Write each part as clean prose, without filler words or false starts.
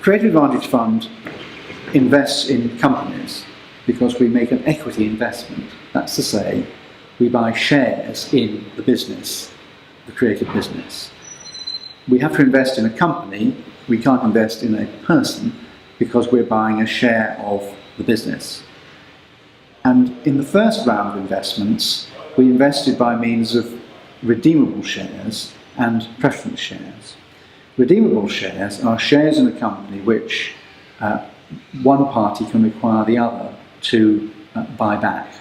Creative Advantage Fund invests in companies because we make an equity investment. That's to say, we buy shares in the business, the creative business. We have to invest in a company. We can't invest in a person because we're buying a share of the business. And in the first round of investments, we invested by means of redeemable shares and preference shares. Redeemable shares are shares in a company which one party can require the other to buy back.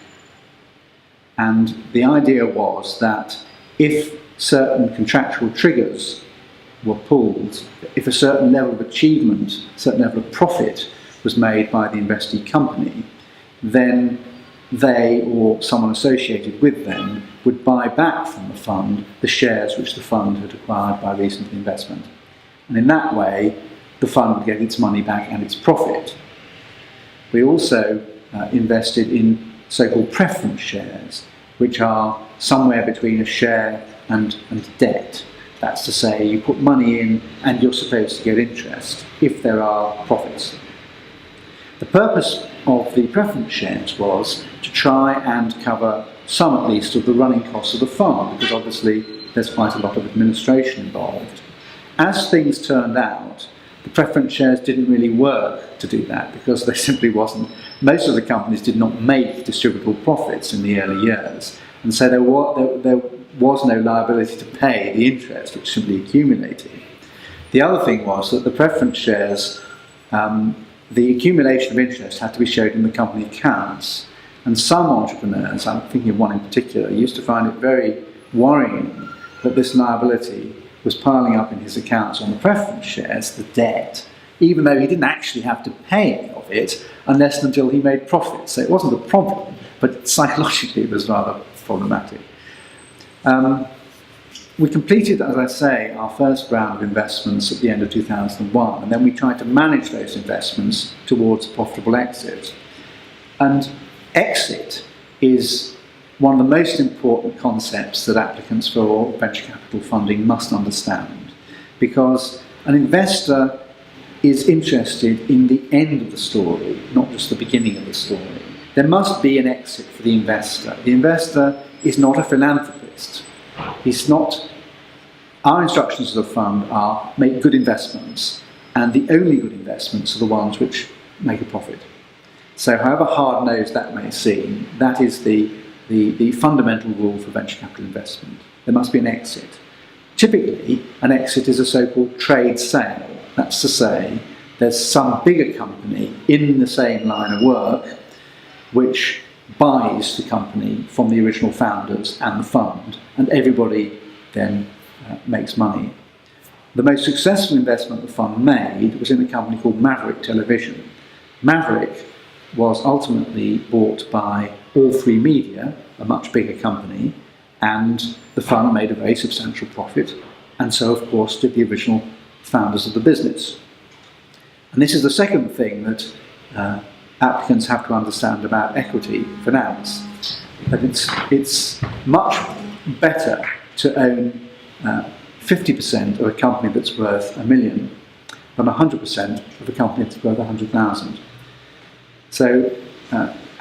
And the idea was that if certain contractual triggers were pulled, if a certain level of achievement, a certain level of profit was made by the investee company, then they or someone associated with them would buy back from the fund the shares which the fund had acquired by reason of the investment. And in that way, the fund would get its money back and its profit. We also invested in so-called preference shares, which are somewhere between a share and debt. That's to say, you put money in and you're supposed to get interest if there are profits. The purpose of the preference shares was to try and cover some at least of the running costs of the fund, because obviously there's quite a lot of administration involved. As things turned out, the preference shares didn't really work to do that because there simply wasn't. Most of the companies did not make distributable profits in the early years, and so there was no liability to pay the interest which simply accumulated. The other thing was that the preference shares, the accumulation of interest had to be showed in the company accounts, and some entrepreneurs, I'm thinking of one in particular, used to find it very worrying that this liability was piling up in his accounts on the preference shares, the debt, even though he didn't actually have to pay any of it unless and until he made profits. So it wasn't a problem, but psychologically it was rather problematic. We completed, as I say, our first round of investments at the end of 2001, and then we tried to manage those investments towards a profitable exit. And exit is one of the most important concepts that applicants for venture capital funding must understand, because an investor is interested in the end of the story, not just the beginning of the story. There must be an exit for the investor. The investor is not a philanthropist. He's not. Our instructions to the fund are make good investments, and the only good investments are the ones which make a profit. So however hard-nosed that may seem, that is the fundamental rule for venture capital investment. There must be an exit. Typically, an exit is a so-called trade sale. That's to say, there's some bigger company in the same line of work which buys the company from the original founders and the fund, and everybody then makes money. The most successful investment the fund made was in a company called Maverick Television. Maverick was ultimately bought by All3Media, a much bigger company, and the fund made a very substantial profit, and so of course did the original founders of the business. And this is the second thing that applicants have to understand about equity finance, that it's much better to own 50% of a company that's worth $1 million than 100% of a company that's worth 100,000. So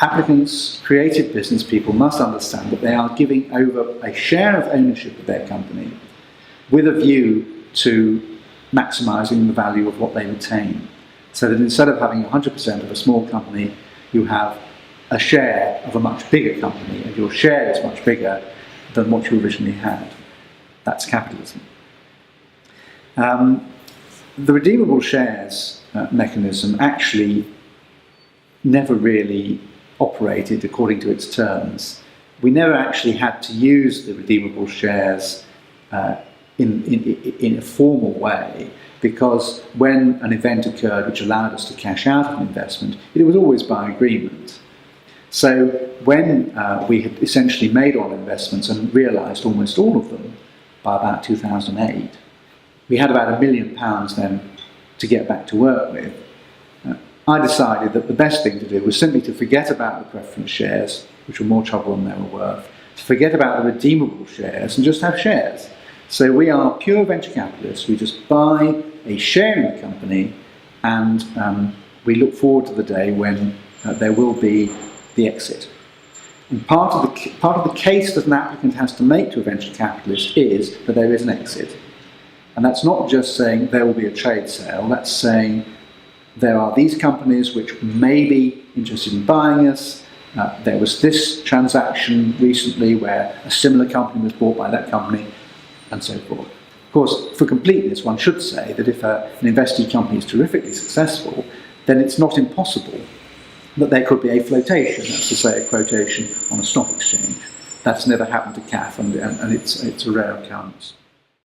applicants, creative business people must understand that they are giving over a share of ownership of their company with a view to maximising the value of what they retain. So that instead of having 100% of a small company, you have a share of a much bigger company, and your share is much bigger than what you originally had. That's capitalism. The redeemable shares mechanism actually never really operated according to its terms. We never actually had to use the redeemable shares in a formal way, because when an event occurred which allowed us to cash out of an investment, it was always by agreement. So when we had essentially made all investments and realised almost all of them by about 2008, we had about £1 million then to get back to work with. I decided that the best thing to do was simply to forget about the preference shares, which were more trouble than they were worth, to forget about the redeemable shares and just have shares. So we are pure venture capitalists. We just buy a share in the company and we look forward to the day when there will be the exit. And part of the case that an applicant has to make to a venture capitalist is that there is an exit. And that's not just saying there will be a trade sale, that's saying there are these companies which may be interested in buying us. There was this transaction recently where a similar company was bought by that company, and so forth. Of course, for completeness, one should say that if an investee company is terrifically successful, then it's not impossible that there could be a flotation, that's to say a quotation on a stock exchange. That's never happened to CAF, and it's a rare occurrence.